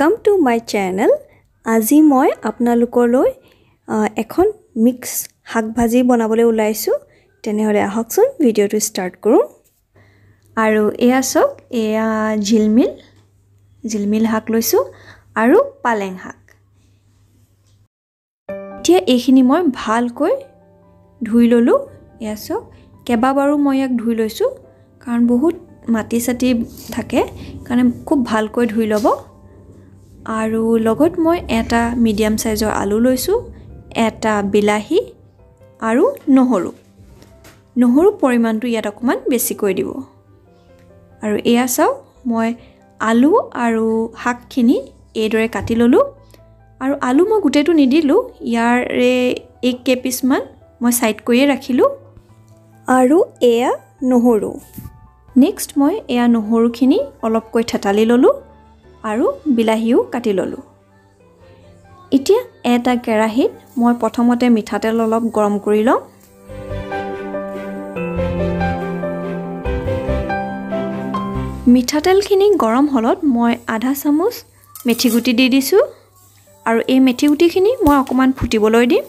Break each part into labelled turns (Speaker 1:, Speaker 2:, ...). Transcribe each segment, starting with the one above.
Speaker 1: Welcome to my channel. আজি মই আপোনালোকলৈ এখন মিক্স শাক ভাজি বনাবলৈ ওলাইছো তেনেহলে আহকচোন ভিডিওটো স্টাৰ্ট কৰো আৰু এয়া সক এয়া জিলমিল শাক লৈছো আৰু পালেং শাক এতিয়া এইখিনি মই ভালকৈ ধুই ললো এয়া সক কেবাবাৰো মই ইয়াক ধুই লৈছো কাৰণ বহুত মাটি সাটি থাকে কাৰণে খুব ভালকৈ ধুই লব আৰু লগত মই এটা মিডিয়াম সাইজৰ আলু লৈছো এটা বিলাহী আৰু নহৰু পৰিমাণটো ইয়াত অকমান বেছি কৰি দিব আৰু এয়া চাও মই আলু আৰু শাকখিনি এইদৰে কাটি ললো আৰু আলু মই গুটেটো নিদিলো ইয়াৰে এক কেপিছ মান মই সাইড কৰিয়ে ৰাখিলো আৰু এয়া নহৰু নেক্সট মই এয়া নহৰুখিনি অলপকৈ ঠেতালি ললো আৰু বিলাহীও কাটি ললো এতিয়া এটা কেৰাহীত মই প্ৰথমতে মিঠাতেল অলপ গৰম কৰি লম মিঠাতেলখিনি গৰম হলত মই আধা চামুচ মেথি গুটি দি দিছো আৰু এই মেথি গুটিখিনি মই অকমান ফুটিবলৈ দিম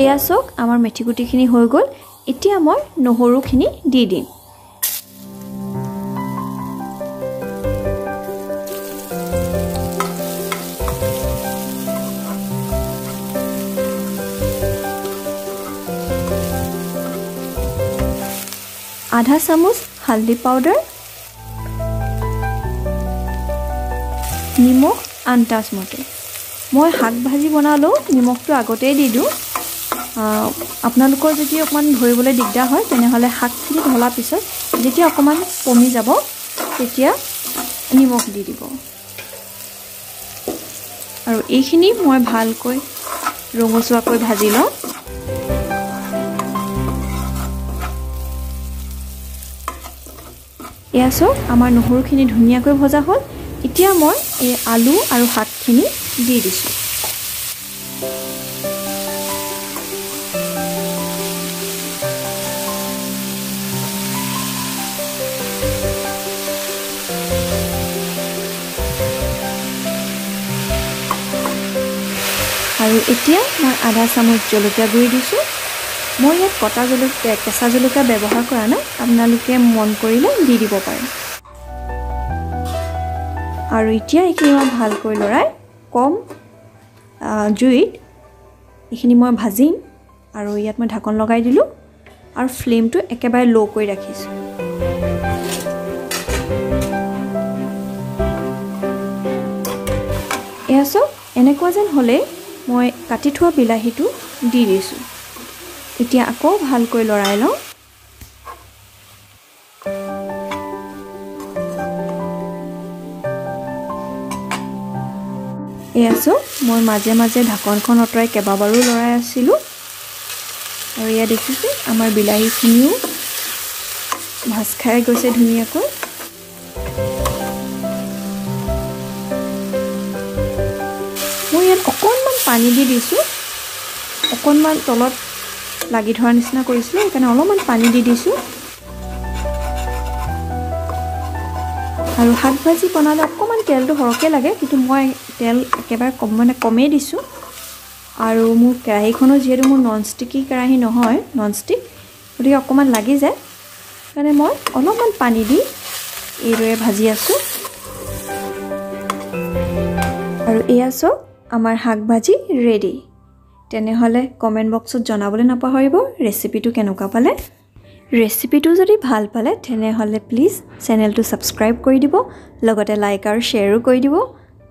Speaker 1: এয়া সক আমাৰ মেথি গুটিখিনি হৈ গল এতিয়া মই নহৰুখিনি দি দিম आधा चामच हल्दी पाउडर निमख आन्दाज मते মই শাক ভাজি বনালো নিমখটো আগতেই দি দিও আপোনালোকৰ যদি অকমান ধৰিবলৈ দিগদাৰ হয় তেনেহলে শাকখিনি ঢলা পিছত যেতিয়া অকমান কমি যাব তেতিয়া নিমখ দি দিব আৰু এইখিনি মই ভালকৈ ৰঙচুৱাকৈ ভাজি লওঁ এয়া সক আমাৰ নহৰুখিনি ধুনিয়াকৈ ভজা হ'ল এতিয়া মই এই আলু আৰু শাকখিনি দি দিছো আৰু এতিয়া মই আধা চামুচ জলকীয়া গুড়ি দিছো মই ইয়াত কটা জলকীয়া কেঁচা জলকীয়া ব্যৱহাৰ কৰা নাই আপোনালোকে মন কৰিলে দি দিব পাৰে আৰু এতিয়া এইখিনি মই ভালকৈ লৰাই কম জুইত এইখিনি মই ভাজিম আৰু ইয়াত মই ঢাকন লগাই দিলো আৰু ফ্লেমটো একেবাৰে লো কৰি ৰাখিছো এয়াছো এনেকুৱা যেন হলে মই কাটি থোৱা বিলাহীটো দি দিছো এতিয়া আকৌ ভালকৈ লৰাই লওঁ এয়াছো মই মাজে মাজে ঢাকনখন অতৰাই কেবাবাৰো লৰাই আছিলো আৰু ইয়া দেখিছে আমাৰ বিলাহীখিনিও ভাজ খাই গৈছে ধুনিয়াকৈ মই ইয়াত অকণমান পানী দি দিছো অকণমান তলত লাগি ধৰা নিচিনা কৰিছিল সেইকাৰণে অলপমান পানী দি দিছো আৰু শাক ভাজি বনালে অকণমান তেলটো হৰকে লাগে কিন্তু মই তেল একেবাৰে কমেই দিছো আৰু মোৰ কেৰাহীখনো যিহেতু মোৰ ননষ্টিকি কেৰাহী নহয় ননষ্টিক গতিকে অকণমান লাগি যায় কাৰণে মই অলপমান পানী দি এইদৰে ভাজি আছো আৰু এয়া সক আমাৰ শাক ভাজি ৰেডি তেনেহলে কমেন্ট বক্সত জনাবলৈ নাপাহৰিব ৰেচিপিটো কেনেকুৱা পালে ৰেচিপিটো যদি ভাল পালে তেনেহলে প্লিজ চেনেলটো সাবস্ক্ৰাইব কৰি দিব লগতে লাইক আৰু শ্বেয়াৰো কৰি দিব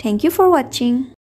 Speaker 1: থ্যাংক ইউ ফৰ ওয়াচিং